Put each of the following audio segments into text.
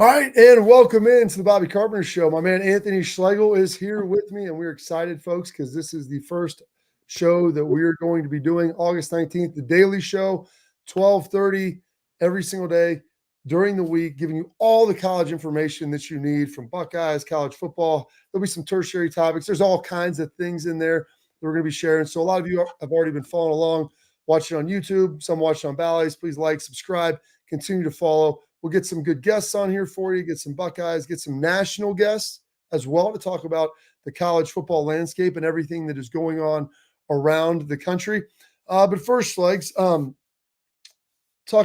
All right, and welcome into the Bobby Carpenter Show. My man Anthony Schlegel is here with me, and we're excited, folks, because this is the first show that we're going to be doing August 19th, the Daily Show, 12:30 every single day during the week, giving you all the college information that you need from Buckeyes, college football. There'll be some tertiary topics. There's all kinds of things in there that we're going to be sharing. So a lot of you have already been following along, watching on YouTube, some watching on Bally's. Please like, subscribe, continue to follow. We'll get some good guests on here for you, get some Buckeyes, get some national guests as well to talk about the college football landscape and everything that is going on around the country. But first, Legs, talking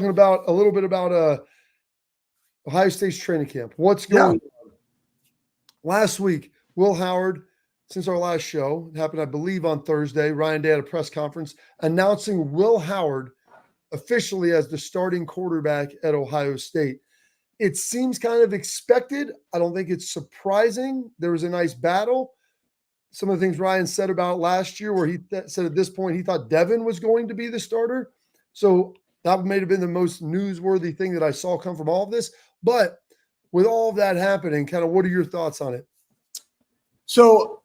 about a little bit about Ohio State's training camp. What's going on? Last week, Will Howard, since our last show, it happened, I believe, on Thursday, Ryan Day at a press conference announcing Will Howard officially as the starting quarterback at Ohio State. It seems kind of expected. I don't think it's surprising. There was a nice battle. Some of the things Ryan said about last year where he said at this point he thought Devin was going to be the starter. So that may have been the most newsworthy thing that I saw come from all of this. But with all of that happening, kind of what are your thoughts on it? So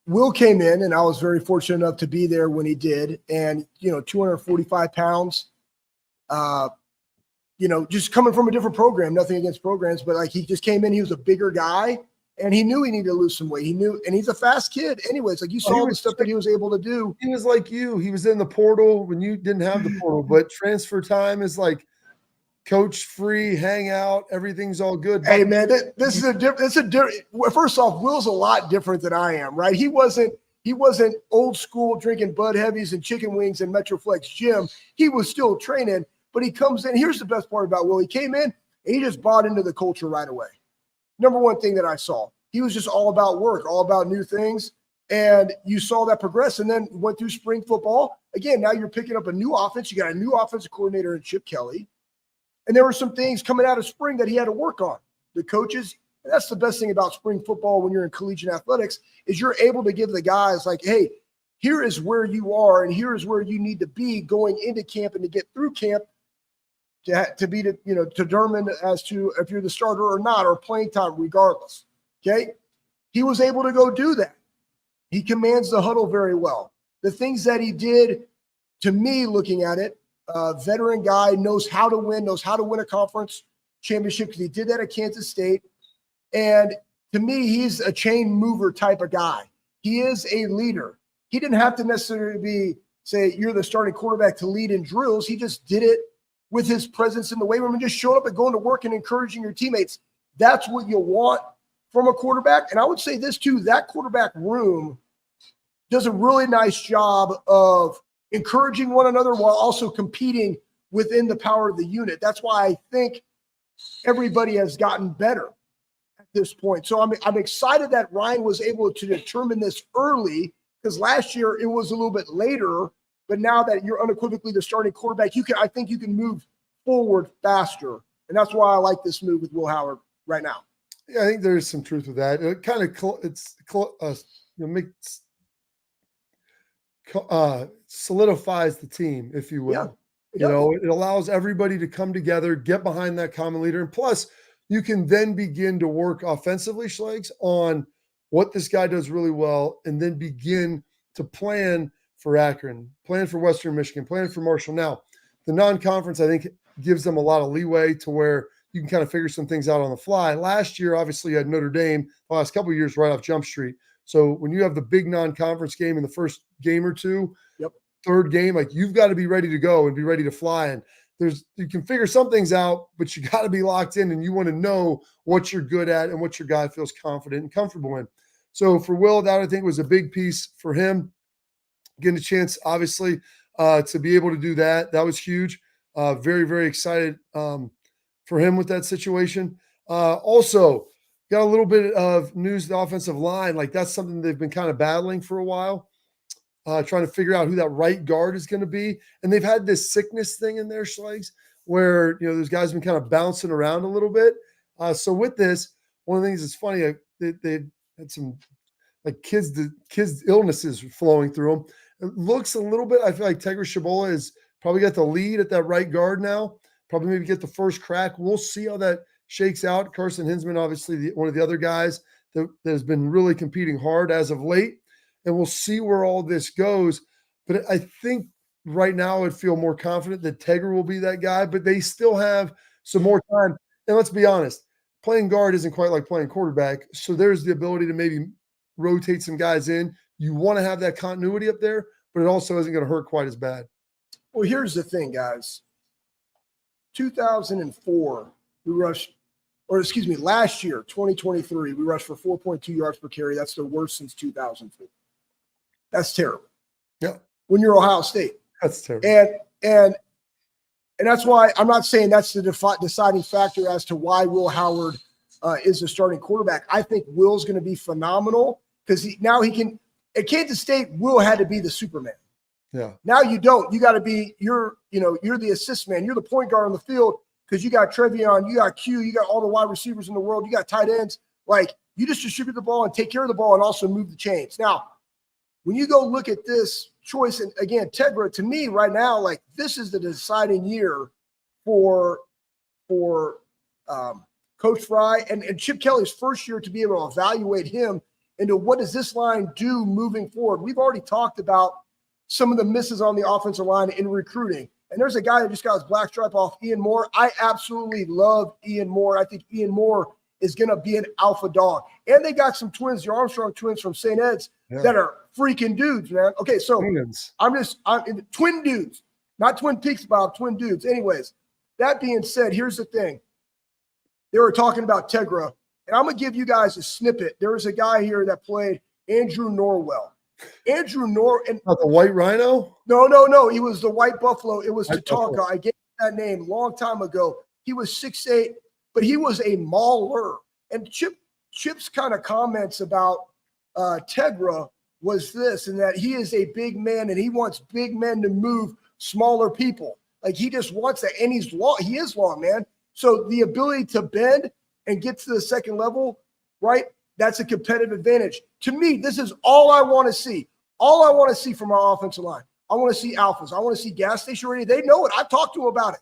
Will came in, and I was very fortunate enough to be there when he did. And, 245 pounds, just coming from a different program, nothing against programs, but like he just came in, he was a bigger guy and he knew he needed to lose some weight. He knew, and he's a fast kid anyways. Like you saw the stuff that he was able to do. He was like you. He was in the portal when you didn't have the portal, but transfer time is like coach free, hang out, everything's all good. Hey man, this is a different. First off, Will's a lot different than I am, right? He wasn't old school drinking Bud Heavies and chicken wings in Metroflex gym. He was still training, but he comes in. Here's the best part about Will. He came in and he just bought into the culture right away. Number one thing that I saw, he was just all about work, all about new things. And you saw that progress, and then went through spring football. Again, now you're picking up a new offense. You got a new offensive coordinator in Chip Kelly. And there were some things coming out of spring that he had to work on. The coaches, and that's the best thing about spring football when you're in collegiate athletics, is you're able to give the guys like, hey, here is where you are and here is where you need to be going into camp and to get through camp to be determined as to if you're the starter or not, or playing time regardless. Okay? He was able to go do that. He commands the huddle very well. The things that he did, to me, looking at it, veteran guy, knows how to win a conference championship because he did that at Kansas State. And to me, he's a chain mover type of guy. He is a leader. He didn't have to necessarily say you're the starting quarterback to lead in drills. He just did it with his presence in the weight room and just showing up and going to work and encouraging your teammates. That's what you want from a quarterback. And I would say this too, that quarterback room does a really nice job of encouraging one another while also competing within the power of the unit. That's why I think everybody has gotten better at this point. So I'm excited that Ryan was able to determine this early, because last year it was a little bit later. But now that you're unequivocally the starting quarterback, I think you can move forward faster. And that's why I like this move with Will Howard right now. Yeah, I think there's some truth with that. It kind of solidifies the team, if you will. Yeah, it allows everybody to come together, get behind that common leader. And plus, you can then begin to work offensively, Schlegs, on what this guy does really well, and then begin to plan for Akron, plan for Western Michigan, plan for Marshall. Now, the non-conference, I think, gives them a lot of leeway to where you can kind of figure some things out on the fly. Last year, obviously, you had Notre Dame the last couple of years right off Jump Street. So when you have the big non-conference game in the first game or two, third game, like you've got to be ready to go and be ready to fly. And you can figure some things out, but you got to be locked in, and you want to know what you're good at and what your guy feels confident and comfortable in. So for Will, that I think was a big piece for him. Getting a chance, obviously, to be able to do that. That was huge. Very, very excited for him with that situation. Also, got a little bit of news, the offensive line. Like that's something they've been kind of battling for a while, trying to figure out who that right guard is going to be. And they've had this sickness thing in their Schlegs where, those guys have been kind of bouncing around a little bit. So with this, one of the things that's funny, they had some like kids illnesses flowing through them. It looks a little bit, I feel like Tegra Shabola is probably got the lead at that right guard now, probably maybe get the first crack. We'll see how that shakes out. Carson Hinsman, obviously one of the other guys that has been really competing hard as of late. And we'll see where all this goes. But I think right now I'd feel more confident that Tegra will be that guy, but they still have some more time. And let's be honest, playing guard isn't quite like playing quarterback. So there's the ability to maybe rotate some guys in. You want to have that continuity up there, but it also isn't going to hurt quite as bad. Well, here's the thing, guys. 2004, we rushed, or excuse me, last year, 2023, we rushed for 4.2 yards per carry. That's the worst since 2004. That's terrible. Yeah. When you're Ohio State. That's terrible. And that's why I'm not saying that's the deciding factor as to why Will Howard is the starting quarterback. I think Will's going to be phenomenal because now he can. At Kansas State, Will had to be the Superman. Yeah. Now you don't. You got to be. You're the assist man. You're the point guard on the field because you got Trevion, you got Q, you got all the wide receivers in the world, you got tight ends. Like you just distribute the ball and take care of the ball and also move the chains. Now, when you go look at this choice, and again, Tegra, to me right now, like this is the deciding year for Coach Fry and Chip Kelly's first year to be able to evaluate him into what does this line do moving forward. We've already talked about some of the misses on the offensive line in recruiting. And there's a guy that just got his black stripe off, Ian Moore. I absolutely love Ian Moore. I think Ian Moore is going to be an alpha dog. And they got some twins, the Armstrong twins from St. Ed's, that are freaking dudes, man. Okay, so I'm twin dudes, not Twin Peaks, Bob, twin dudes. Anyways, that being said, here's the thing. They were talking about Tegra, and I'm going to give you guys a snippet. There was a guy here that played Andrew Norwell. Andrew Not the White Rhino? No. He was the White Buffalo. It was Tatanka. I gave that name a long time ago. He was 6'8", but he was a mauler. And Chip's kind of comments about Tegra was this, and that he is a big man and he wants big men to move smaller people. Like he just wants that. And he's long. He is long, man. So the ability to bend and get to the second level, right? That's a competitive advantage. To me, this is all I want to see. All I want to see from our offensive line. I want to see alphas. I want to see gas station ready. They know it. I've talked to them about it.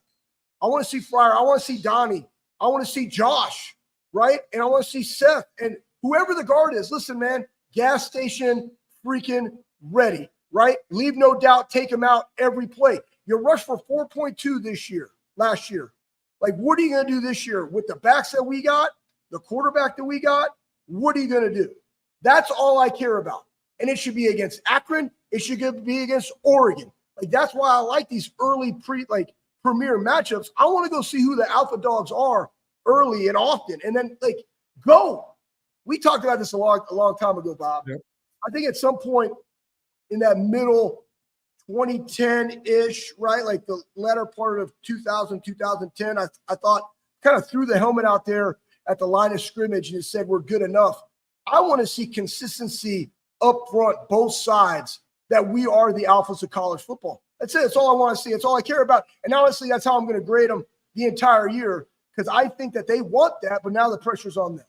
I want to see Fryer. I want to see Donnie. I want to see Josh, right? And I want to see Seth and whoever the guard is. Listen, man, gas station freaking ready, right? Leave no doubt. Take them out every play. You rushed for 4.2 last year. Like, what are you going to do this year with the backs that we got, the quarterback that we got? What are you going to do? That's all I care about. And it should be against Akron. It should be against Oregon. Like, that's why I like these early premier matchups. I want to go see who the alpha dogs are early and often. And then, like, go. We talked about this a long time ago, Bob. Yep. I think at some point in that middle 2010-ish, right, like the latter part of 2000, 2010, I thought, kind of threw the helmet out there at the line of scrimmage and it said we're good enough. I want to see consistency up front, both sides, that we are the alphas of college football. That's it. That's all I want to see. That's all I care about. And honestly, that's how I'm going to grade them the entire year because I think that they want that, but now the pressure's on them.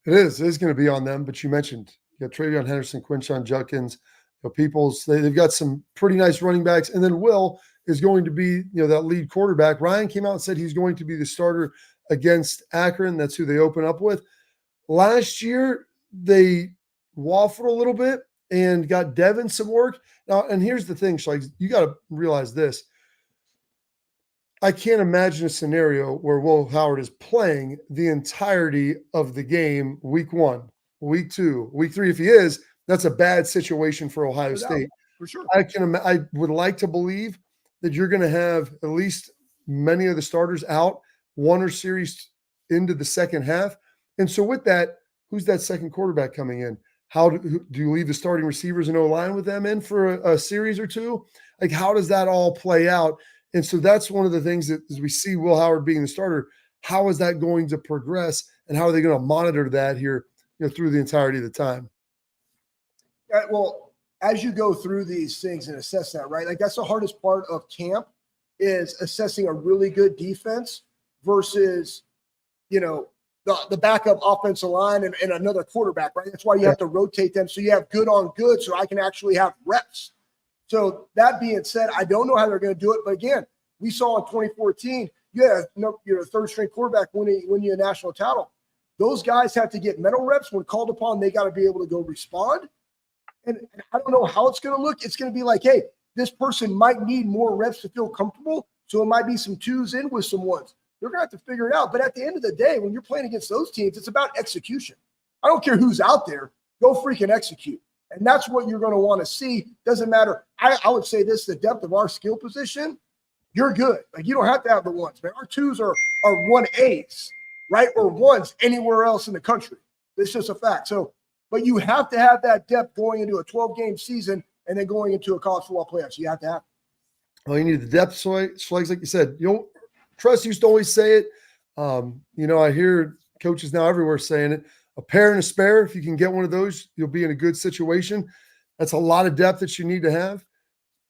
It is going to be on them, but you mentioned you got Travion Henderson, Quinshon Judkins, Peoples. They've got some pretty nice running backs, and then Will is going to be that lead quarterback. Ryan came out and said he's going to be the starter against Akron. That's who they open up with. Last year, they waffled a little bit and got Devin some work. Now, and here's the thing, Schleich, you got to realize this. I can't imagine a scenario where Will Howard is playing the entirety of the game week 1, week 2, week 3. If he is, that's a bad situation for Ohio State. For sure. I would like to believe that you're going to have at least many of the starters out, one or series into the second half. And so with that, who's that second quarterback coming in? How do you leave the starting receivers and O-line with them in for a series or two? Like, how does that all play out? And so that's one of the things that as we see Will Howard being the starter, how is that going to progress and how are they going to monitor that here through the entirety of the time? Well, as you go through these things and assess that, right? Like that's the hardest part of camp is assessing a really good defense versus, the backup offensive line and another quarterback, right? That's why you have to rotate them so you have good on good so I can actually have reps. So that being said, I don't know how they're going to do it. But again, we saw in 2014, you're a third string quarterback when you a national title. Those guys have to get mental reps. When called upon, they got to be able to go respond. And I don't know how it's going to look. It's going to be like, hey, this person might need more reps to feel comfortable. So it might be some twos in with some ones. They're going to have to figure it out. But at the end of the day, when you're playing against those teams, it's about execution. I don't care who's out there. Go freaking execute. And that's what you're going to want to see. Doesn't matter. I would say this, the depth of our skill position, you're good. Like, you don't have to have the ones, man. Our twos are 1As, right? Or ones anywhere else in the country. It's just a fact. So, but you have to have that depth going into a 12-game season and then going into a college football playoffs. You have to have. Well, you need the depth, Schlegs, like you said. Trust used to always say it. I hear coaches now everywhere saying it. A pair and a spare, if you can get one of those, you'll be in a good situation. That's a lot of depth that you need to have.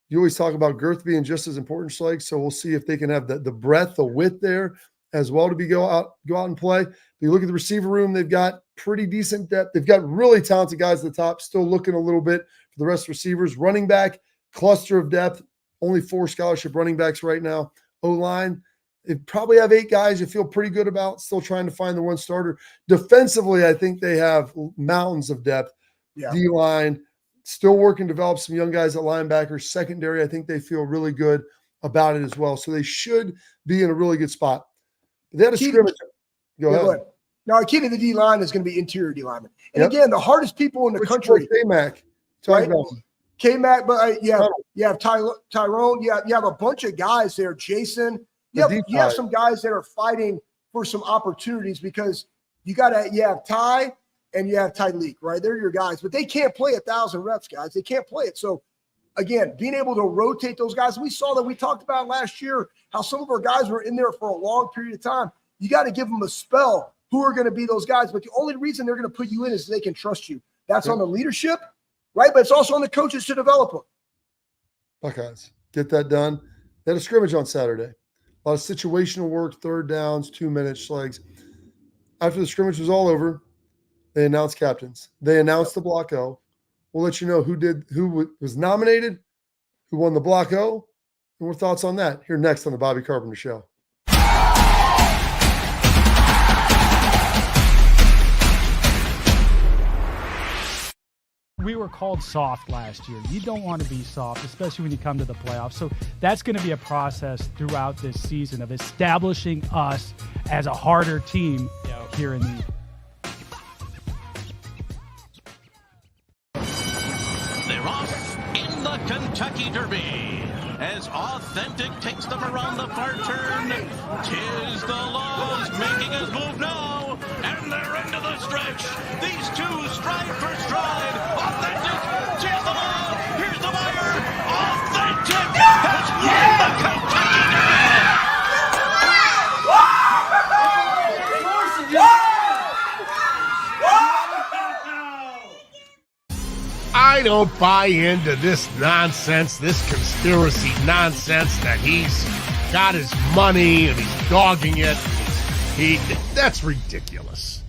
You always talk about girth being just as important, Schlegs, so we'll see if they can have the breadth, the width there as well to go out and play. But you look at the receiver room, they've got pretty decent depth. They've got really talented guys at the top, still looking a little bit for the rest of the receivers. Running back, cluster of depth, only 4 scholarship running backs right now. O-line, they probably have 8 guys you feel pretty good about, still trying to find the one starter. Defensively, I think they have mountains of depth. Yeah. D-line, still working to develop some young guys at linebacker. Secondary, I think they feel really good about it as well. So they should be in a really good spot. They had a scrimmage. Go ahead. Now, a key to the D-line is going to be interior D-linemen. And again, the hardest people in the country. K-Mac. Right? K-Mac, but you have Tyrone. You have a bunch of guys there. Jason. You have some guys that are fighting for some opportunities because you have Ty and you have Tyleek, right? They're your guys, but they can't play 1,000 reps, guys. They can't play it. So, again, being able to rotate those guys, we saw that we talked about last year, how some of our guys were in there for a long period of time. You got to give them a spell. Who are going to be those guys? But the only reason they're going to put you in is they can trust you. That's on the leadership, right? But it's also on the coaches to develop them. Buckeyes, get that done. They had a scrimmage on Saturday. A lot of situational work, third downs, 2-minute Schlegs. After the scrimmage was all over, they announced captains. They announced the Block O. We'll let you know who was nominated, who won the Block O, and more thoughts on that here next on the Bobby Carpenter Show. We were called soft last year. You don't want to be soft, especially when you come to the playoffs. So that's going to be a process throughout this season of establishing us as a harder team here in the They're off in the Kentucky Derby as Authentic takes them around the far turn. 'Tis the Laws making his move now, and they're into the stretch. These two stride for stride. Authentic, 'tis the Law. Here's the wire. Authentic has won the Kentucky Derby. I don't buy into this nonsense, this conspiracy nonsense that he's got his money and he's dogging it. That's ridiculous.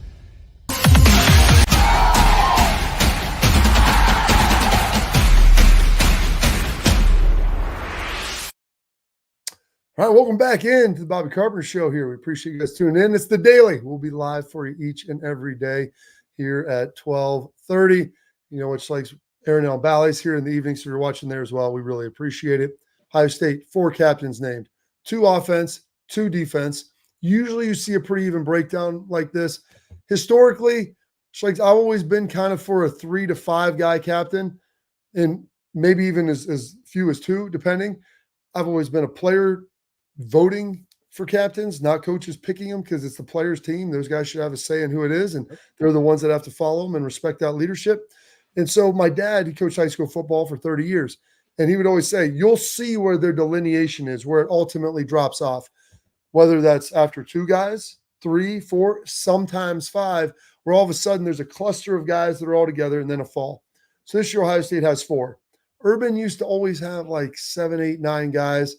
All right, welcome back in to the Bobby Carpenter Show here. We appreciate you guys tuning in. It's the Daily. We'll be live for you each and every day here at 12:30. You know, it's like Aaron L. Bally's here in the evening, so you're watching there as well. We really appreciate it. Ohio State, 4 captains named, 2 offense, 2 defense. Usually you see a pretty even breakdown like this. Historically, I've always been kind of for a 3 to 5 guy captain, and maybe even as few as 2, depending. I've always been a player voting for captains, not coaches picking them because it's the players' team. Those guys should have a say in who it is, and they're the ones that have to follow them and respect that leadership. And so my dad, he coached high school football for 30 years, and he would always say, you'll see where their delineation is, where it ultimately drops off, whether that's after 2 guys, 3, 4, sometimes 5, where all of a sudden there's a cluster of guys that are all together and then a fall. So this year Ohio State has 4. Urban used to always have like 7, 8, 9 guys.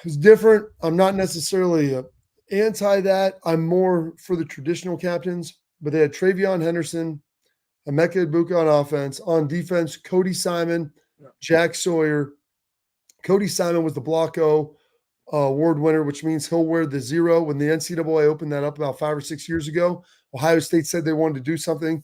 It's different. I'm not necessarily anti that. I'm more for the traditional captains, but they had Travion Henderson, Emeka Egbuka on offense. On defense, Cody Simon, Jack Sawyer. Cody Simon was the Block O. award winner, which means he'll wear the 0. When the NCAA opened that up about 5 or 6 years ago, Ohio State said they wanted to do something.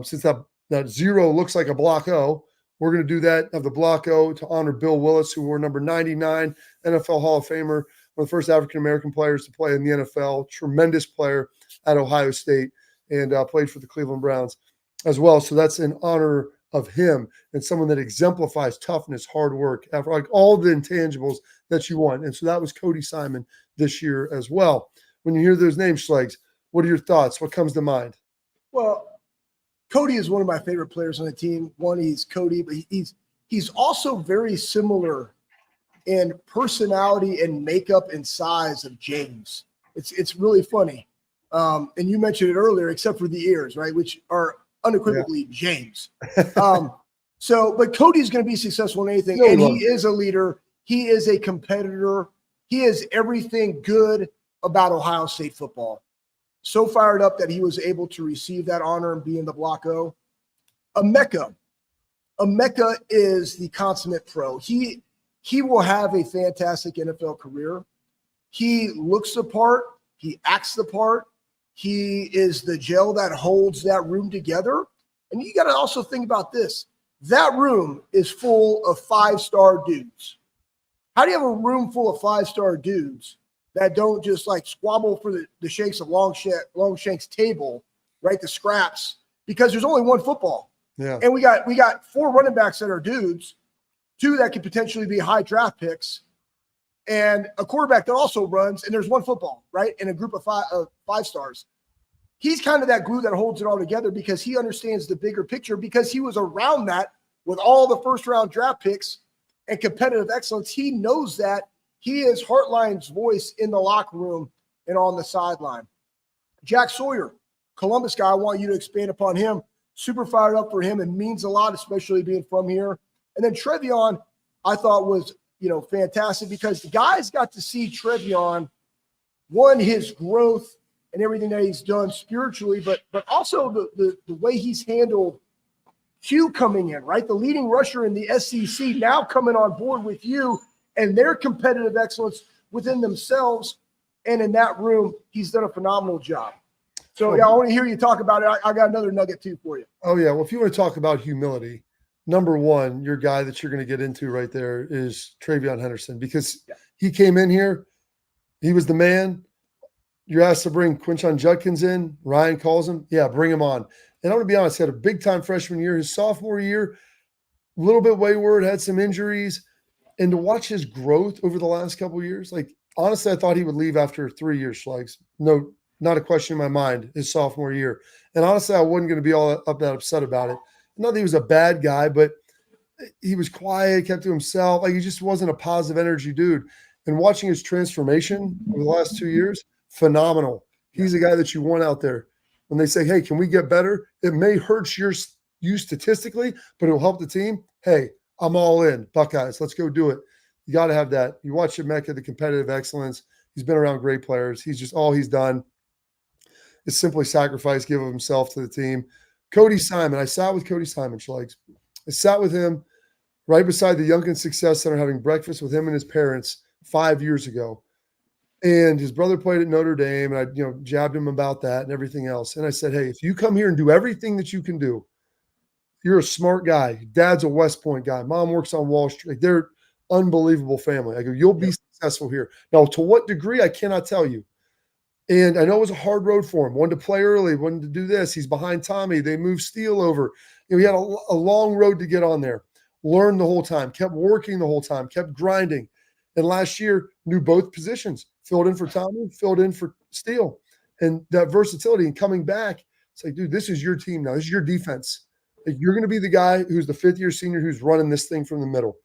Since that 0 looks like a block O, we're going to do that of the block O to honor Bill Willis, who wore number 99, NFL Hall of Famer, one of the first African-American players to play in the NFL, tremendous player at Ohio State, and played for the Cleveland Browns as well. So that's in honor of him and someone that exemplifies toughness, hard work, after like all the intangibles that you want. And so that was Cody Simon this year as well. When you hear those names, Schlegs, what are your thoughts? What comes to mind? Well, Cody is one of my favorite players on the team. One, he's Cody, but he's also very similar in personality and makeup and size of James. It's really funny. And you mentioned it earlier, except for the ears, right, which are unequivocally James. But Cody's going to be successful in anything, and he is a leader. He is a competitor. He is everything good about Ohio State football. So fired up that he was able to receive that honor and be in the Block O. Emeka is the consummate pro. He will have a fantastic NFL career. He looks the part. He acts the part. He is the gel that holds that room together. And you got to also think about this. That room is full of 5-star dudes. How do you have a room full of 5-star dudes that don't just like squabble for the shakes of Longshank's table, right? The scraps, because there's only one football. Yeah. And we got 4 running backs that are dudes, 2 that could potentially be high draft picks, and a quarterback that also runs, and there's one football, right? In a group of 5 stars. He's kind of that glue that holds it all together because he understands the bigger picture because he was around that with all the first-round draft picks and competitive excellence. He knows that. He is Heartline's voice in the locker room and on the sideline. Jack Sawyer, Columbus guy, I want you to expand upon him. Super fired up for him and means a lot, especially being from here. And then Trevion, I thought was, fantastic because the guys got to see Trevion, one, his growth and everything that he's done spiritually, but also the way he's handled Q coming in, right? The leading rusher in the SEC now coming on board with you and their competitive excellence within themselves. And in that room, he's done a phenomenal job. So, I want to hear you talk about it. I got another nugget, too, for you. Oh, yeah. Well, if you want to talk about humility, number one, your guy that you're going to get into right there is Travion Henderson because he came in here. He was the man. You're asked to bring Quinshon Judkins in. Ryan calls him. Yeah, bring him on. And I'm going to be honest, he had a big-time freshman year. His sophomore year, a little bit wayward, had some injuries. And to watch his growth over the last couple of years, like, honestly, I thought he would leave after 3 years, Schlegs. No, not a question in my mind, his sophomore year. And honestly, I wasn't going to be all that upset about it. Not that he was a bad guy, but he was quiet, kept to himself. Like, he just wasn't a positive energy dude. And watching his transformation over the last 2 years, phenomenal. He's a guy that you want out there. When they say, hey, can we get better? It may hurt you statistically, but it'll help the team. Hey, I'm all in. Buckeyes, let's go do it. You got to have that. You watch Emeka, the competitive excellence. He's been around great players. He's just all he's done is simply sacrifice, give of himself to the team. Cody Simon. I sat with Cody Simon, Schlegs. I sat with him right beside the Youngkin Success Center having breakfast with him and his parents 5 years ago. And his brother played at Notre Dame, and I jabbed him about that and everything else. And I said, hey, if you come here and do everything that you can do, you're a smart guy. Dad's a West Point guy. Mom works on Wall Street. Like, they're unbelievable family. I go, you'll be successful here. Now, to what degree, I cannot tell you. And I know it was a hard road for him. Wanted to play early, wanted to do this. He's behind Tommy. They moved Steele over. He had a long road to get on there. Learned the whole time, kept working the whole time, kept grinding. And last year, knew both positions. Filled in for Tommy, filled in for Steele. And that versatility and coming back, it's like, dude, this is your team now. This is your defense. Like, you're going to be the guy who's the fifth-year senior who's running this thing from the middle.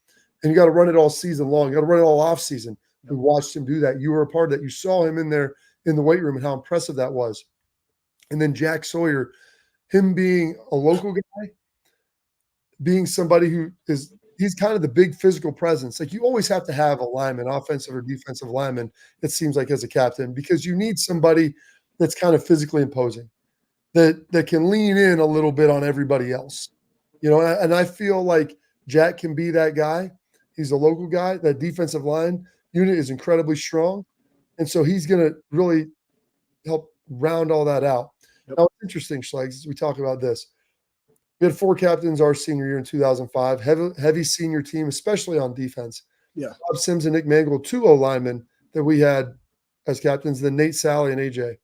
And you got to run it all season long. You got to run it all off season. We watched him do that. You were a part of that. You saw him in there in the weight room and how impressive that was. And then Jack Sawyer, him being a local guy, being somebody who is – he's kind of the big physical presence. Like, you always have to have a lineman, offensive or defensive lineman, it seems like, as a captain, because you need somebody that's kind of physically imposing, that can lean in a little bit on everybody else. And I feel like Jack can be that guy. He's a local guy. That defensive line unit is incredibly strong. And so he's going to really help round all that out. Yep. Now, it's interesting, Schlegs, as we talk about this. We had 4 captains our senior year in 2005, heavy senior team, especially on defense. Yeah. Bob Sims and Nick Mangold, 2 O-linemen that we had as captains, then Nate, Sally, and AJ.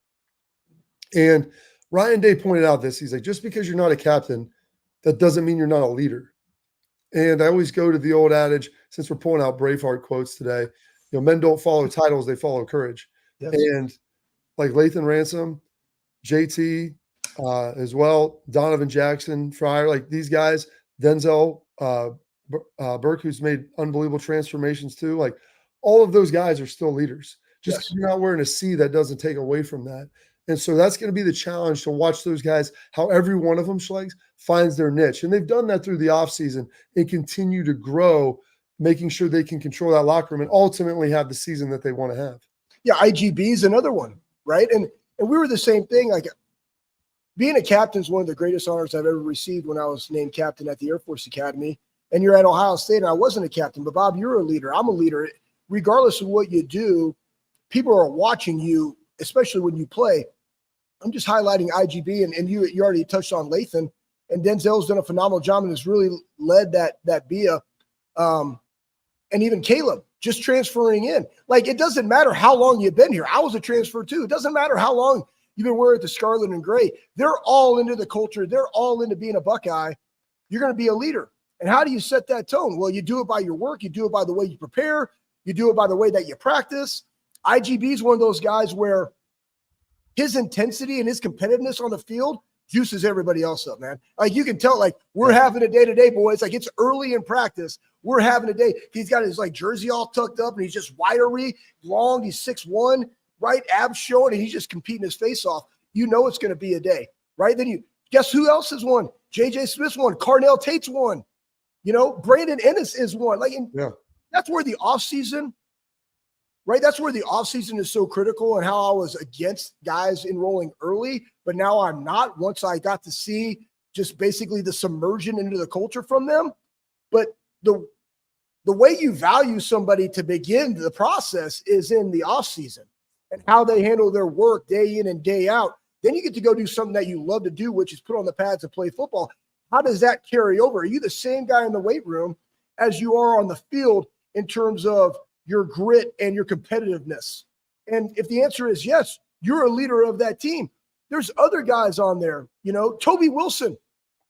And Ryan Day pointed out this. He's like, just because you're not a captain, that doesn't mean you're not a leader. And I always go to the old adage, since we're pulling out Braveheart quotes today, men don't follow titles, they follow courage. Yes. And like Lathan Ransom, JT as well, Donovan Jackson, Fryer, like these guys, Denzel Burke, who's made unbelievable transformations too. Like all of those guys are still leaders. Just Yes. you're not wearing a C, that doesn't take away from that. And so that's going to be the challenge, to watch those guys, how every one of them, Schlegs, finds their niche. And they've done that through the offseason and continue to grow, making sure they can control that locker room and ultimately have the season that they want to have. Yeah, IGB is another one, right? And we were the same thing. Like, being a captain is one of the greatest honors I've ever received when I was named captain at the Air Force Academy. And you're at Ohio State, and I wasn't a captain. But, Bob, you're a leader. I'm a leader. Regardless of what you do, people are watching you, especially when you play. I'm just highlighting IGB, and you already touched on Lathan. And Denzel's done a phenomenal job and has really led that BIA. And even Caleb just transferring in. Like, it doesn't matter how long you've been here. I was a transfer too. It doesn't matter how long you've been wearing the scarlet and gray. They're all into the culture. They're all into being a Buckeye. You're going to be a leader. And how do you set that tone? Well, you do it by your work. You do it by the way you prepare. You do it by the way that you practice. IGB is one of those guys where his intensity and his competitiveness on the field juices everybody else up, man. Like, you can tell, like, we're having a day-to-day, boys. Like, it's early in practice. We're having a day. He's got his, like, jersey all tucked up, and he's just wiry, long. He's 6'1", right? Abs showing, and he's just competing his face off. You know it's going to be a day, right? Then you guess who else has won? J.J. Smith's won. Carnell Tate's won. Brandon Ennis is one. Like, that's where the offseason, right? That's where the offseason is so critical, and how I was against guys enrolling early, but now I'm not, once I got to see just basically the submersion into the culture from them. But the way you value somebody to begin the process is in the offseason and how they handle their work day in and day out. Then you get to go do something that you love to do, which is put on the pads and play football. How does that carry over? Are you the same guy in the weight room as you are on the field in terms of your grit and your competitiveness? And if the answer is yes, you're a leader of that team. There's other guys on there, Toby Wilson,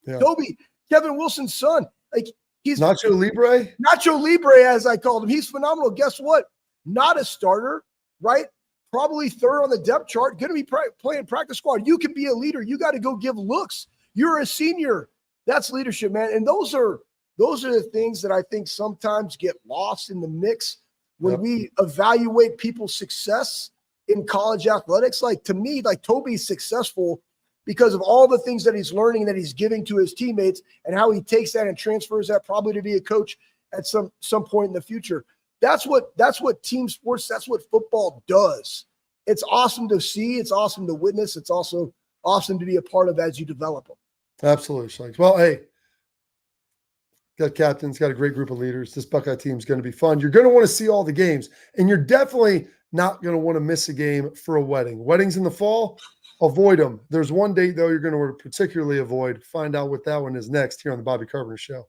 Kevin Wilson's son. Like, he's Nacho Libre, as I called him. He's phenomenal. Guess what? Not a starter, right? Probably third on the depth chart, going to be playing practice squad. You can be a leader. You got to go give looks. You're a senior. That's leadership, man. And those are the things that I think sometimes get lost in the mix when we evaluate people's success in college athletics. Like, to me, like, Toby's successful because of all the things that he's learning, that he's giving to his teammates, and how he takes that and transfers that probably to be a coach at some point in the future. That's what team sports, that's what football does. It's awesome to see. It's awesome to witness. It's also awesome to be a part of as you develop them. Absolutely. Well, hey, got captains, got a great group of leaders. This Buckeye team is going to be fun. You're going to want to see all the games, and you're definitely not going to want to miss a game for a wedding. Weddings in the fall, avoid them. There's one date, though, you're going to particularly avoid. Find out what that one is next here on the Bobby Carpenter Show.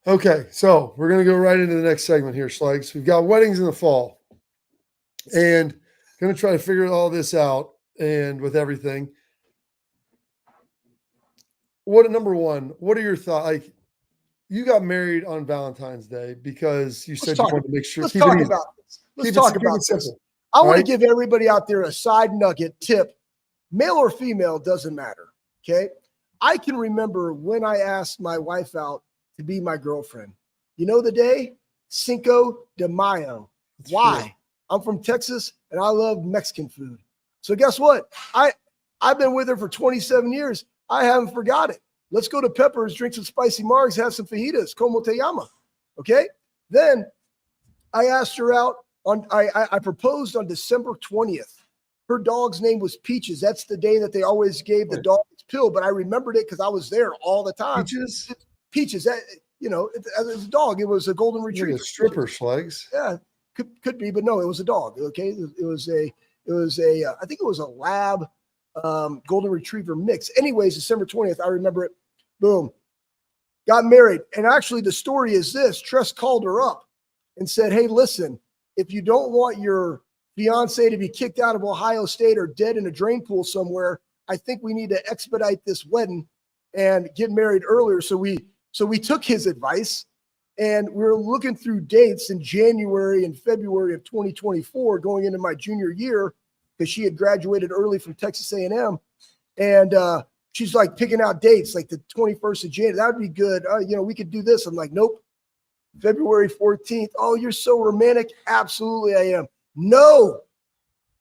Okay, so we're going to go right into the next segment here, Schlegs. We've got weddings in the fall, and going to try to figure all this out. And with everything, number one, what are your thoughts? Like, you got married on Valentine's Day because you said you wanted to make sure. Let's talk about this. I want to give everybody out there a side nugget tip. Male or female, doesn't matter. Okay. I can remember when I asked my wife out to be my girlfriend. You know the day? Cinco de Mayo. Why? True. I'm from Texas, and I love Mexican food. So guess what? I've been with her for 27 years. I haven't forgot it. Let's go to Pepper's, drink some spicy margs, have some fajitas, como te llama. Okay. Then I asked her out I proposed on December 20th. Her dog's name was Peaches. That's the day that they always gave the dog its pill, but I remembered it because I was there all the time. Peaches. That, as a dog, it was a golden retriever. Like a stripper, Schlegs. Yeah, could be, but no, it was a dog. Okay, it was a I think it was a lab golden retriever mix. Anyways, December 20th, I remember it. Boom, got married, and actually the story is this: Tress called her up and said, "Hey, listen, if you don't want your fiance to be kicked out of Ohio State or dead in a drain pool somewhere, I think we need to expedite this wedding and get married earlier." So we took his advice, and we were looking through dates in January and February of 2024, going into my junior year, because she had graduated early from Texas A&M, and she's like picking out dates, like the 21st of January. That would be good. We could do this. I'm like, nope. February 14th. Oh, you're so romantic. Absolutely, I am. No,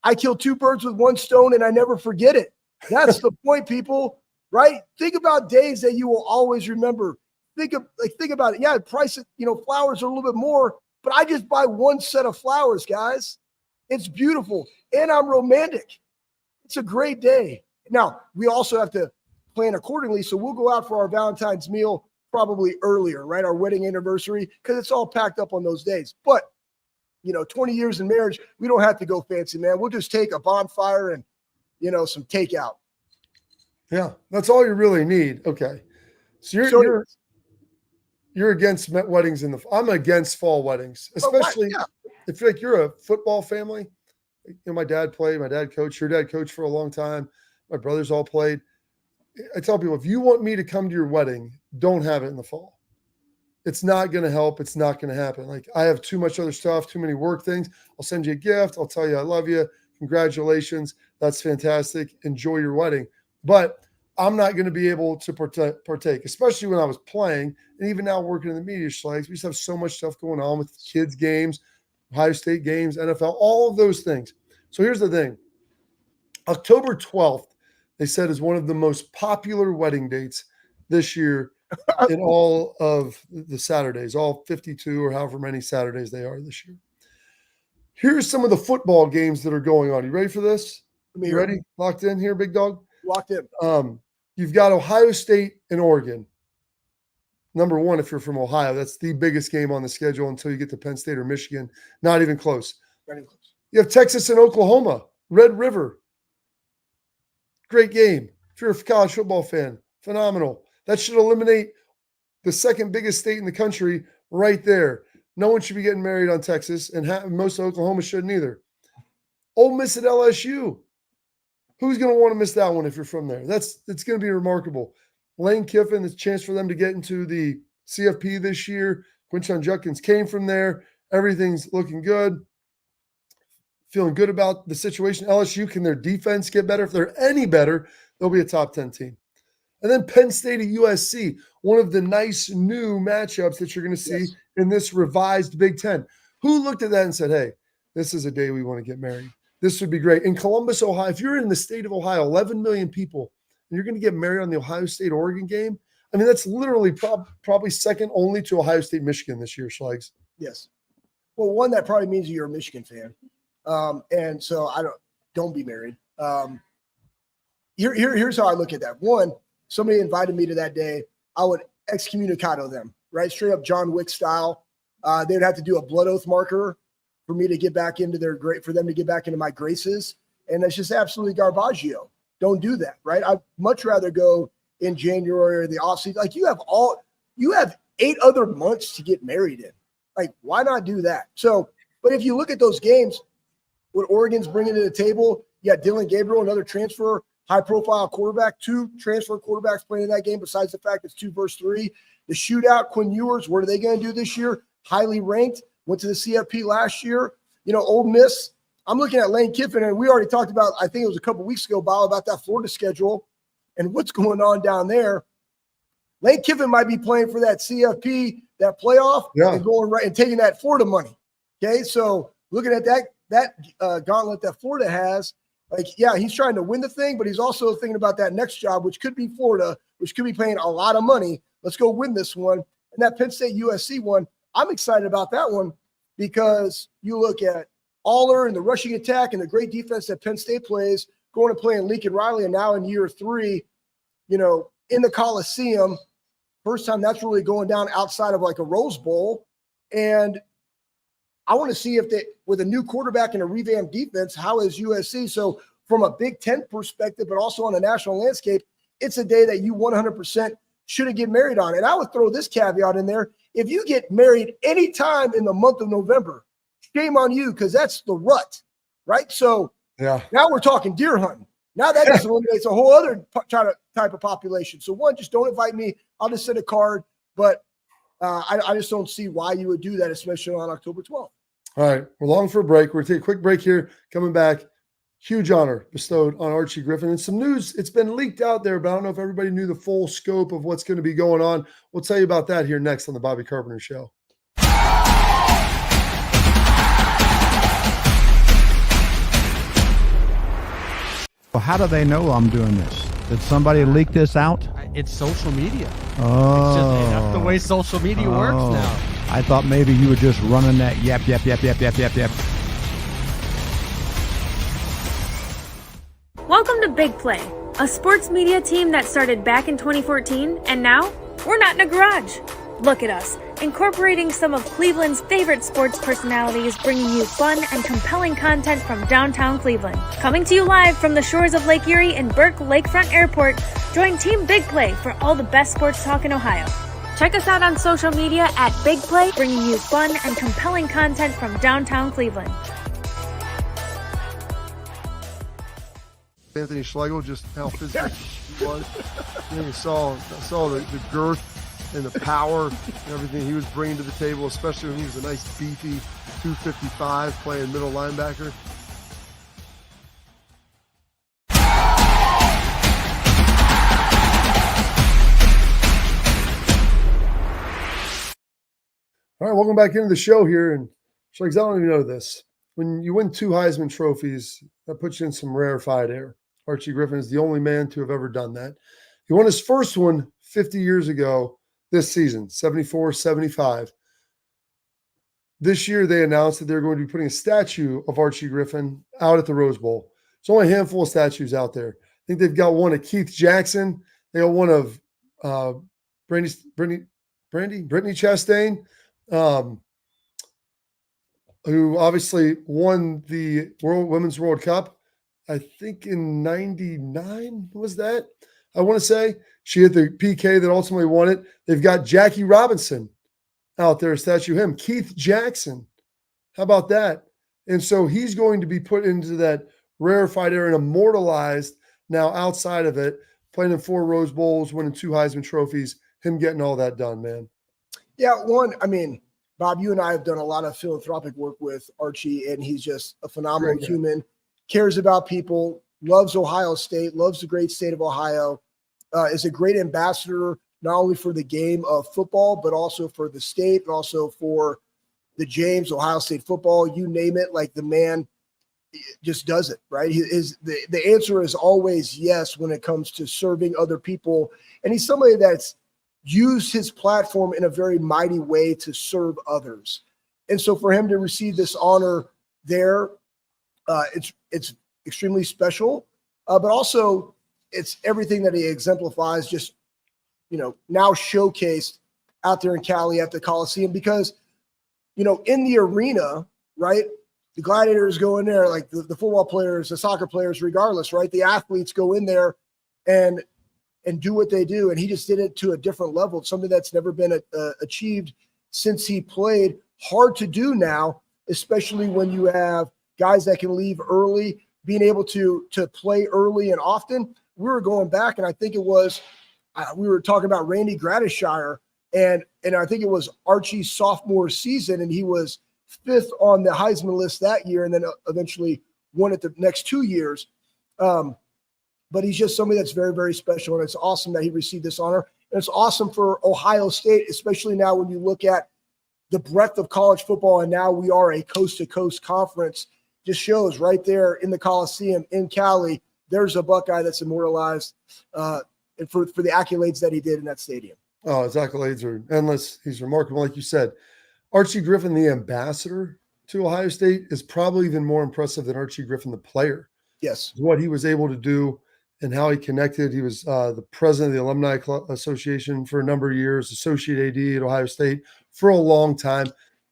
I kill two birds with one stone, and I never forget it. That's the point, people, right? Think about days that you will always remember. Think about it. Yeah, price it, flowers are a little bit more, but I just buy one set of flowers, guys. It's beautiful, and I'm romantic. It's a great day. Now, we also have to plan accordingly, so we'll go out for our Valentine's meal probably earlier, right? Our wedding anniversary, because it's all packed up on those days. But 20 years in marriage, we don't have to go fancy, man. We'll just take a bonfire and, some takeout. Yeah, that's all you really need. Okay. So you're against weddings I'm against fall weddings, especially if you're a football family. My dad played, my dad coached, your dad coached for a long time. My brothers all played. I tell people, if you want me to come to your wedding, don't have it in the fall. It's not going to help. It's not going to happen. Like, I have too much other stuff, too many work things. I'll send you a gift. I'll tell you I love you. Congratulations. That's fantastic. Enjoy your wedding. But I'm not going to be able to partake, especially when I was playing, and even now working in the media, Schlegs. We just have so much stuff going on with kids' games, Ohio State games, NFL, all of those things. So here's the thing. October 12th, they said, is one of the most popular wedding dates this year in all of the Saturdays, all 52 or however many Saturdays they are this year. Here's some of the football games that are going on. You ready for this? You ready? Locked in here, big dog? Locked in. You've got Ohio State and Oregon. Number one, if you're from Ohio, that's the biggest game on the schedule until you get to Penn State or Michigan. Not even close. Not even close. You have Texas and Oklahoma, Red River. Great game. If you're a college football fan, phenomenal. That should eliminate the second biggest state in the country right there. No one should be getting married on Texas, and most of Oklahoma shouldn't either. Ole Miss at LSU. Who's going to want to miss that one if you're from there? It's going to be remarkable. Lane Kiffin, it's a chance for them to get into the CFP this year. Quinshon Judkins came from there. Everything's looking good. Feeling good about the situation. LSU, can their defense get better? If they're any better, they'll be a top 10 team. And then Penn State at USC, one of the nice new matchups that you're going to see in this revised Big Ten. Who looked at that and said, hey, this is a day we want to get married? This would be great. In Columbus, Ohio, if you're in the state of Ohio, 11 million people, and you're going to get married on the Ohio State-Oregon game, I mean, that's literally probably second only to Ohio State-Michigan this year, Schlegs. Yes. Well, one, that probably means you're a Michigan fan. And so don't be married. Here's how I look at that. One, somebody invited me to that day. I would excommunicado them, right? Straight up John Wick style. They'd have to do a blood oath marker for me to get back into for them to get back into my graces. And that's just absolutely garbaggio. Don't do that, right? I'd much rather go in January or the offseason. Like, you have 8 other months to get married in. Like, why not do that? So, but if you look at those games, what Oregon's bringing to the table, you got Dylan Gabriel, another transfer, high-profile quarterback, 2 transfer quarterbacks playing in that game, besides the fact it's 2 versus 3. The shootout, Quinn Ewers, what are they going to do this year? Highly ranked, went to the CFP last year. Ole Miss, I'm looking at Lane Kiffin, and we already talked about, I think it was a couple weeks ago, Bob, about that Florida schedule and what's going on down there. Lane Kiffin might be playing for that CFP, that playoff, and going right and taking that Florida money. Okay, so looking at that gauntlet that Florida has, Like, yeah, he's trying to win the thing, but he's also thinking about that next job, which could be Florida, which could be paying a lot of money. Let's go win this one. And that Penn State USC one, I'm excited about that one because you look at Aller and the rushing attack and the great defense that Penn State plays, going to play in Lincoln Riley, and now in year 3, in the Coliseum. First time that's really going down outside of like a Rose Bowl. And I want to see if with a new quarterback and a revamped defense, how is USC? So from a Big Ten perspective, but also on a national landscape, it's a day that you 100% shouldn't get married on. And I would throw this caveat in there. If you get married anytime in the month of November, shame on you, because that's the rut, right? So now we're talking deer hunting. Now that just eliminates a whole other type of population. So one, just don't invite me. I'll just send a card. But I just don't see why you would do that, especially on October 12th. All right. We're long for a break. We're going to take a quick break here. Coming back, huge honor bestowed on Archie Griffin. And some news, it's been leaked out there, but I don't know if everybody knew the full scope of what's going to be going on. We'll tell you about that here next on the Bobby Carpenter Show. Well, how do they know I'm doing this? Did somebody leak this out? It's social media. Oh. It's just, that's the way social media works now. I thought maybe you were just running that yap. Welcome to Big Play, a sports media team that started back in 2014, and now we're not in a garage. Look at us, incorporating some of Cleveland's favorite sports personalities, bringing you fun and compelling content from downtown Cleveland. Coming to you live from the shores of Lake Erie and Burke Lakefront Airport, join Team Big Play for all the best sports talk in Ohio. Check us out on social media at Big Play, bringing you fun and compelling content from downtown Cleveland. Anthony Schlegel, just how physical he was. You saw the girth and the power and everything he was bringing to the table, especially when he was a nice beefy 255 playing middle linebacker. All right, welcome back into the show here. And Schlegs, I don't even know this. When you win 2 Heisman trophies, that puts you in some rarefied air. Archie Griffin is the only man to have ever done that. He won his first one 50 years ago this season, 74-75. This year, they announced that they're going to be putting a statue of Archie Griffin out at the Rose Bowl. There's only a handful of statues out there. I think they've got one of Keith Jackson. They got one of Brittany Chastain, who obviously won the Women's World Cup. I think in 99 was that? I want to say she hit the PK that ultimately won it. They've got Jackie Robinson out there, a statue of him. Keith Jackson. How about that? And so he's going to be put into that rarefied air and immortalized now outside of it, playing in 4 Rose Bowls, winning 2 Heisman trophies, him getting all that done, man. Yeah, Bob, you and I have done a lot of philanthropic work with Archie, and he's just a phenomenal human, cares about people, loves Ohio State, loves the great state of Ohio, is a great ambassador, not only for the game of football, but also for the state, and also for the James, Ohio State football, you name it. Like, the man just does it, right? The answer is always yes when it comes to serving other people. And he's somebody that's used his platform in a very mighty way to serve others. And so for him to receive this honor there, it's extremely special, but also it's everything that he exemplifies, just, now showcased out there in Cali at the Coliseum, because, in the arena, right, the gladiators go in there, like the football players, the soccer players, regardless, right? The athletes go in there and do what they do. And he just did it to a different level. It's something that's never been achieved since he played. Hard to do now, especially when you have guys that can leave early, being able to play early and often. We were going back, and I think it was, we were talking about Randy Gradishire, and I think it was Archie's sophomore season, and he was 5th on the Heisman list that year, and then eventually won it the next 2 years. But he's just somebody that's very, very special, and it's awesome that he received this honor. And it's awesome for Ohio State, especially now when you look at the breadth of college football, and now we are a coast-to-coast conference, just shows right there in the Coliseum in Cali, there's a Buckeye that's immortalized and for the accolades that he did in that stadium. Oh, his accolades are endless. He's remarkable. Like you said, Archie Griffin, the ambassador to Ohio State, is probably even more impressive than Archie Griffin, the player. Yes. What he was able to do and how he connected. He was the president of the Alumni Association for a number of years, associate AD at Ohio State for a long time.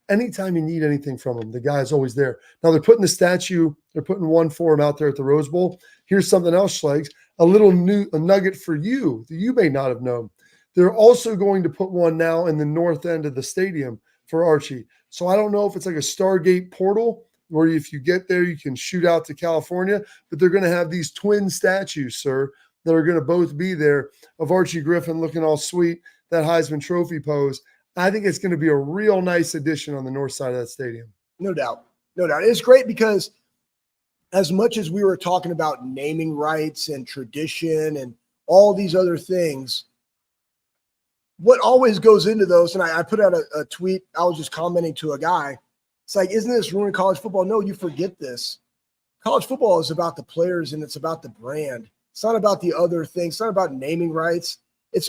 Anytime you need anything from him, the guy is always there. Now they're putting the statue, they're putting one for him out there at the Rose Bowl. Here's something else, Schlegs, a nugget for you that you may not have known. They're also going to put one now in the north end of the stadium for Archie. So I don't know if it's like a Stargate portal where if you get there, you can shoot out to California, but they're going to have these twin statues, sir, that are going to both be there of Archie Griffin looking all sweet, that Heisman Trophy pose. I think it's going to be a real nice addition on the north side of that stadium. No doubt. No doubt. It's great because as much as we were talking about naming rights and tradition and all these other things, what always goes into those, and I put out a tweet, I was just commenting to a guy, it's like, isn't this ruining college football? No, you forget this. College football is about the players and it's about the brand. It's not about the other things. It's not about naming rights.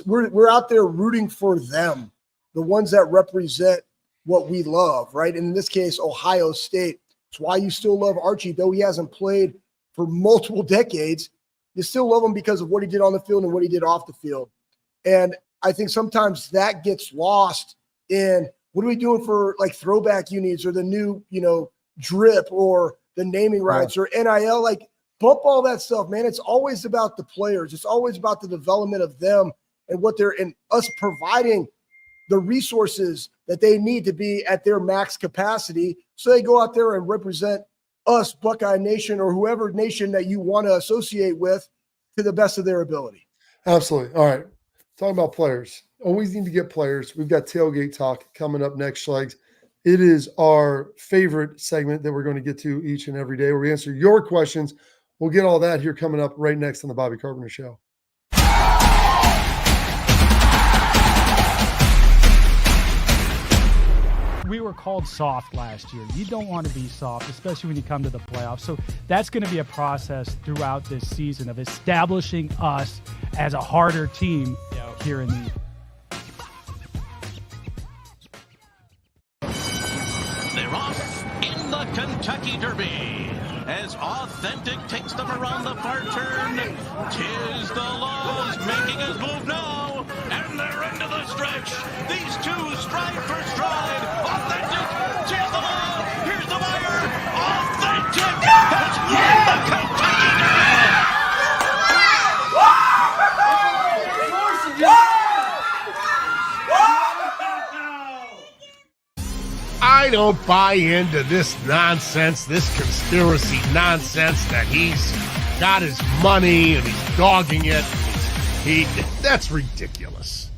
We're out there rooting for them, the ones that represent what we love, right? And in this case, Ohio State. It's why you still love Archie, though he hasn't played for multiple decades. You still love him because of what he did on the field and what he did off the field. And I think sometimes that gets lost in what are we doing for like throwback unis or the new, drip or the naming rights or NIL, like bump all that stuff, man. It's always about the players. It's always about the development of them and what they're and us providing the resources that they need to be at their max capacity. So they go out there and represent us, Buckeye Nation, or whoever nation that you want to associate with to the best of their ability. Absolutely. All right. Talking about players. Always need to get players. We've got Tailgate Talk coming up next, Schlegs. It is our favorite segment that we're going to get to each and every day where we answer your questions. We'll get all that here coming up right next on the Bobby Carpenter Show. We were called soft last year. You don't want to be soft, especially when you come to the playoffs. So that's going to be a process throughout this season of establishing us as a harder team here in the They're off in the Kentucky Derby as Authentic takes them around the far turn. 'Tis the Laws making his move now, and they're into the stretch. These two stride for stride. Authentic, 'tis the Law. Here's the wire. Authentic has won the Kentucky Derby. I don't buy into this nonsense, this conspiracy nonsense that he's got his money and he's dogging it. That's ridiculous.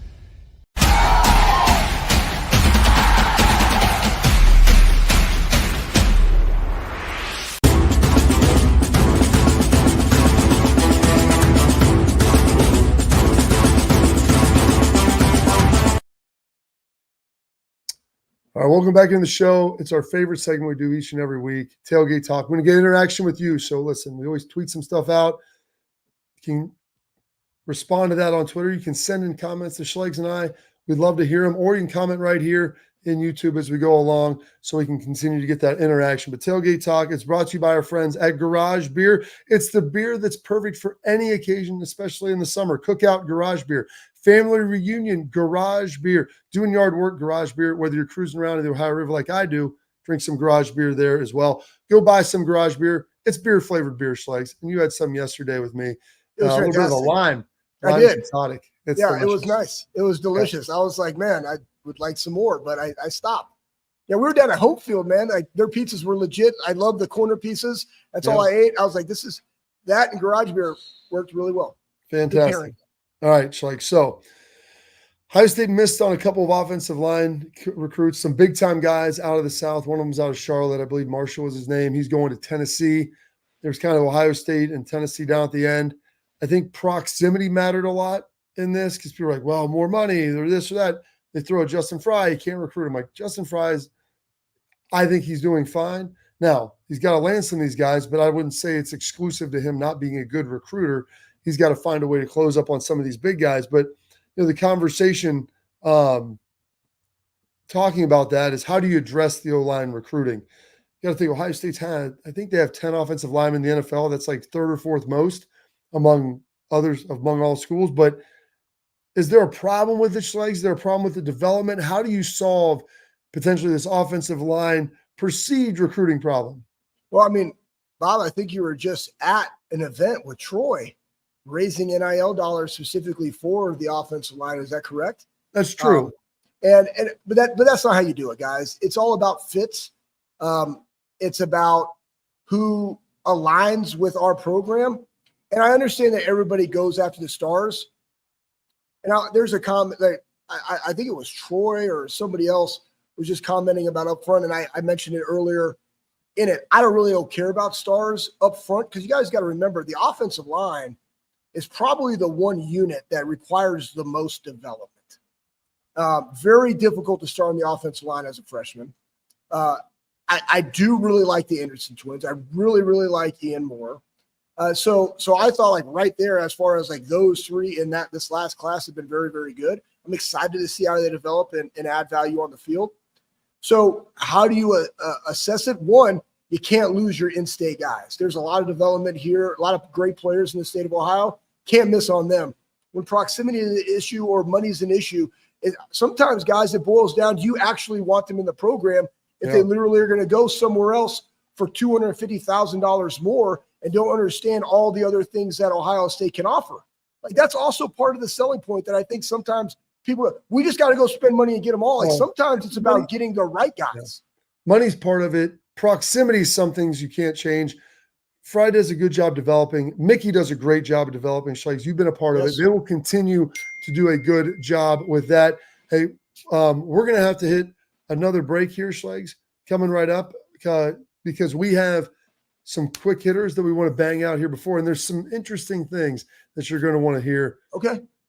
All right, welcome back in the show. It's our favorite segment we do each and every week, Tailgate Talk. We're going to get interaction with you. So listen, we always tweet some stuff out. You can respond to that on Twitter. You can send in comments to Schlegs and I. We'd love to hear them. Or you can comment right here in YouTube as we go along so we can continue to get that interaction. But Tailgate Talk is brought to you by our friends at Garage Beer. It's the beer that's perfect for any occasion, especially in the summer. Cookout, Garage Beer. Family reunion, Garage Beer. Doing yard work, Garage Beer. Whether you're cruising around in the Ohio River like I do, drink some Garage Beer there as well. Go buy some Garage Beer. It's beer-flavored beer, Schlegs. And you had some yesterday with me. It was a little bit of a lime. I did. Exotic. It was nice. It was delicious. I was like, man, I would like some more, but I stopped. Yeah, we were down at Hopefield, man. Like their pizzas were legit. I love the corner pieces. That's all I ate. I was like, that and Garage Beer worked really well. Fantastic. All right, Schlegs. So Ohio State missed on a couple of offensive line recruits, some big-time guys out of the South. One of them was out of Charlotte. I believe Marshall was his name. He's going to Tennessee. There's kind of Ohio State and Tennessee down at the end. I think proximity mattered a lot in this because people are like, well, more money or this or that. They throw a Justin Fry. You can't recruit him. Like Justin Fry's, I think he's doing fine. Now, he's got to land some of these guys, but I wouldn't say it's exclusive to him not being a good recruiter. He's got to find a way to close up on some of these big guys. But the conversation talking about that is, how do you address the O-line recruiting? You got to think Ohio State's I think they have 10 offensive linemen in the NFL. That's like third or fourth most among all schools. But is there a problem with the Schlegs? Is there a problem with the development? How do you solve potentially this offensive line perceived recruiting problem? Well, I mean, Bob, I think you were just at an event with Troy raising NIL dollars specifically for the offensive line. Is that correct? That's true. But that's not how you do it, guys. It's all about fits. It's about who aligns with our program. And I understand that everybody goes after the stars. And there's a comment that I think it was Troy or somebody else was just commenting about up front. And I mentioned it earlier in it. I don't care about stars up front, because you guys got to remember the offensive line is probably the one unit that requires the most development. Very difficult to start on the offensive line as a freshman. I do really like the Anderson twins. I really, really like Ian Moore. So I thought, like, right there, as far as like those three in this last class have been very, very good. I'm excited to see how they develop and add value on the field. So how do you assess it? One, you can't lose your in-state guys. There's a lot of development here, a lot of great players in the state of Ohio. Can't miss on them. When proximity is an issue or money is an issue, sometimes, guys, it boils down, do you actually want them in the program if they literally are going to go somewhere else for $250,000 more and don't understand all the other things that Ohio State can offer? Like, that's also part of the selling point that I think sometimes we just got to go spend money and get them all. Like, sometimes it's about getting the right guys. Money's part of it. Proximity is some things you can't change. Fry does a good job developing. Mickey does a great job of developing. Schlegs, you've been a part of it. They will continue to do a good job with that. Hey, we're going to have to hit another break here, Schlegs, coming right up, because we have some quick hitters that we want to bang out here before. And there's some interesting things that you're going to want to hear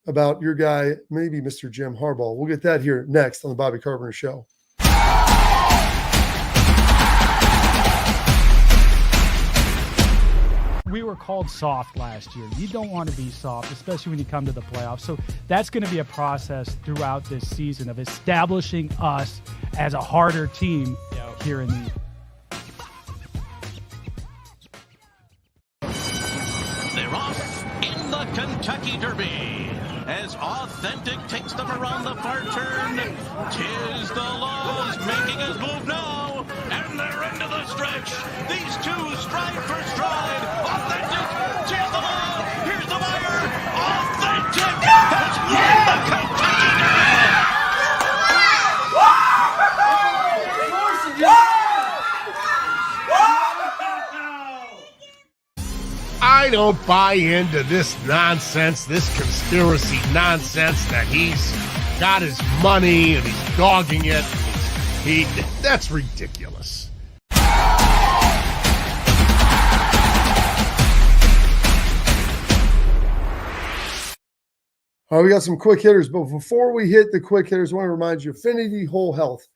about your guy, maybe Mr. Jim Harbaugh. We'll get that here next on the Bobby Carpenter Show. We were called soft last year. You don't want to be soft, especially when you come to the playoffs. So that's going to be a process throughout this season of establishing us as a harder team here in the. They're off in the Kentucky Derby as Authentic takes them around the far turn. Tis the Laws making his move now, and they're into the stretch. These two stride for stride. Authentic, tis the Law. Here's the wire. Authentic has won the Kentucky Derby. I don't buy into this nonsense, this conspiracy nonsense that he's got his money and he's dogging it. That's ridiculous. All right, we got some quick hitters, but before we hit the quick hitters, I want to remind you, Affinity Whole Health.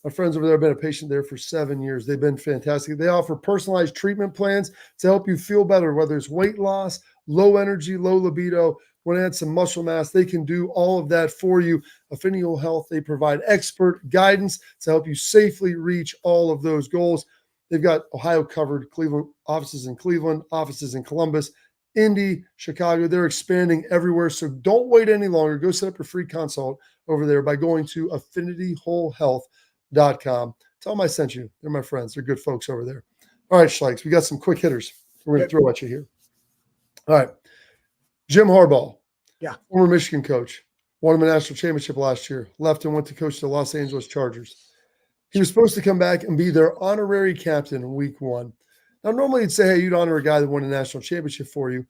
My friends over there have been a patient there for 7 years. They've been fantastic. They offer personalized treatment plans to help you feel better, whether it's weight loss, low energy, low libido, want to add some muscle mass. They can do all of that for you. Affinity Whole Health, they provide expert guidance to help you safely reach all of those goals. They've got Ohio covered, Cleveland offices in Cleveland, offices in Columbus, Indy, Chicago. They're expanding everywhere. So don't wait any longer. Go set up your free consult over there by going to affinityWholeHealth.com. Tell them I sent you. They're my friends. They're good folks over there. All right, Schlegs, we got some quick hitters we're going to throw at you here. All right. Jim Harbaugh, former Michigan coach, won him a national championship last year, left and went to coach the Los Angeles Chargers. He was supposed to come back and be their honorary captain in week 1. Now, normally you'd say, hey, you'd honor a guy that won a national championship for you,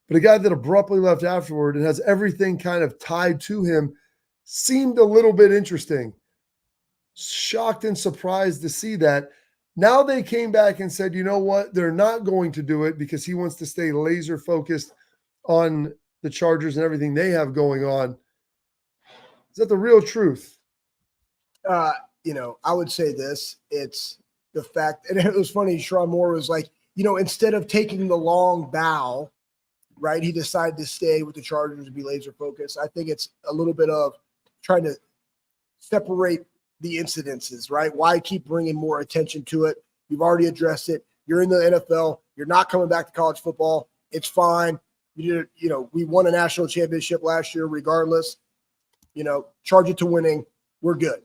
but a guy that abruptly left afterward and has everything kind of tied to him seemed a little bit interesting. Shocked and surprised to see that. Now they came back and said, you know what? They're not going to do it because he wants to stay laser focused on the Chargers and everything they have going on. Is that the real truth? I would say this. It's the fact, and it was funny, Sharon Moore was like, instead of taking the long bow, right, he decided to stay with the Chargers and be laser focused. I think it's a little bit of trying to separate the incidences, right? Why keep bringing more attention to it? You've already addressed it. You're in the NFL. You're not coming back to college football. It's fine. We won a national championship last year regardless. Charge it to winning. We're good.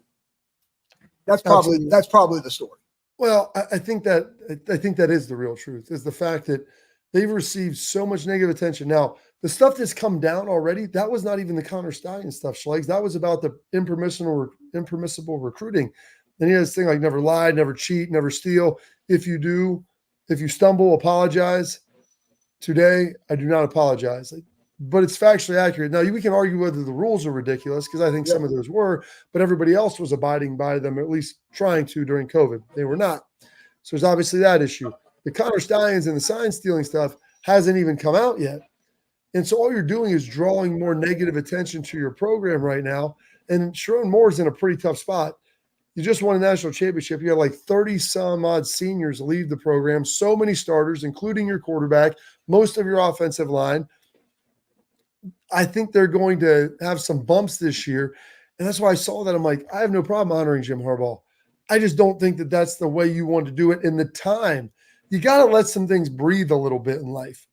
That's probably the story. Well, I think that is the real truth, is the fact that they've received so much negative attention. Now, the stuff that's come down already, that was not even the Connor Stallion stuff, Schlegs. That was about the impermissible recruiting. And he has this thing like never lie, never cheat, never steal. If you stumble, apologize. Today, I do not apologize. But it's factually accurate. Now, we can argue whether the rules are ridiculous, because I think some of those were, but everybody else was abiding by them, at least trying to during COVID. They were not. So there's obviously that issue. The Connor Stallions and the sign stealing stuff hasn't even come out yet. And so all you're doing is drawing more negative attention to your program right now. And Sharon Moore's in a pretty tough spot. You just won a national championship. You had like 30 some odd seniors leave the program, so many starters, including your quarterback, most of your offensive line. I think they're going to have some bumps this year. And that's why I saw that. I'm like, I have no problem honoring Jim Harbaugh. I just don't think that that's the way you want to do it in the time. You got to let some things breathe a little bit in life.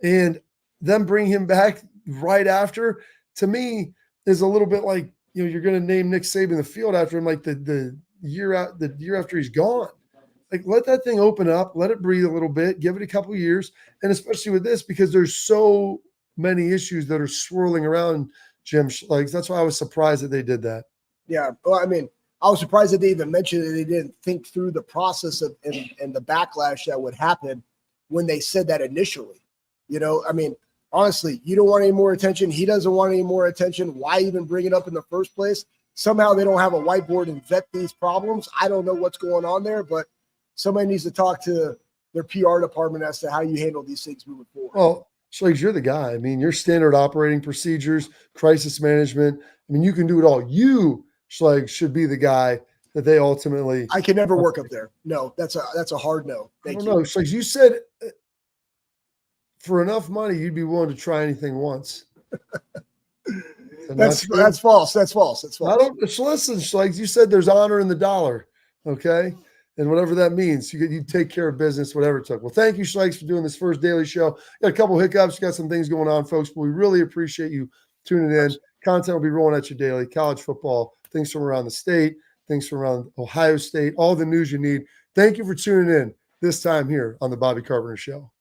And then bring him back right after, to me, is a little bit like, you're going to name Nick Saban the field after him, like the year after he's gone. Like, let that thing open up, let it breathe a little bit, give it a couple of years. And especially with this, because there's so many issues that are swirling around Jim Schlegs. That's why I was surprised that they did that. Yeah. Well, I mean, I was surprised that they even mentioned that they didn't think through the process of and the backlash that would happen when they said that initially. I mean, honestly, you don't want any more attention. He doesn't want any more attention. Why even bring it up in the first place? Somehow they don't have a whiteboard and vet these problems. I don't know what's going on there, but somebody needs to talk to their PR department as to how you handle these things moving forward. Well, Schlegs, you're the guy. I mean, your standard operating procedures, crisis management. I mean, you can do it all. You, Schlegs, should be the guy that they ultimately. I can never work up there. No, that's a hard no. Thank you. No, Schlegs, you said for enough money, you'd be willing to try anything once. That's false. That's false. Listen, Schlegs, you said there's honor in the dollar. Okay. And whatever that means, you take care of business, whatever it took. Well, thank you, Schlegs, for doing this first daily show. Got a couple hiccups, got some things going on, folks, but we really appreciate you tuning in. Content will be rolling at you daily. College football, things from around the state, things from around Ohio State, all the news you need. Thank you for tuning in this time here on the Bobby Carpenter Show.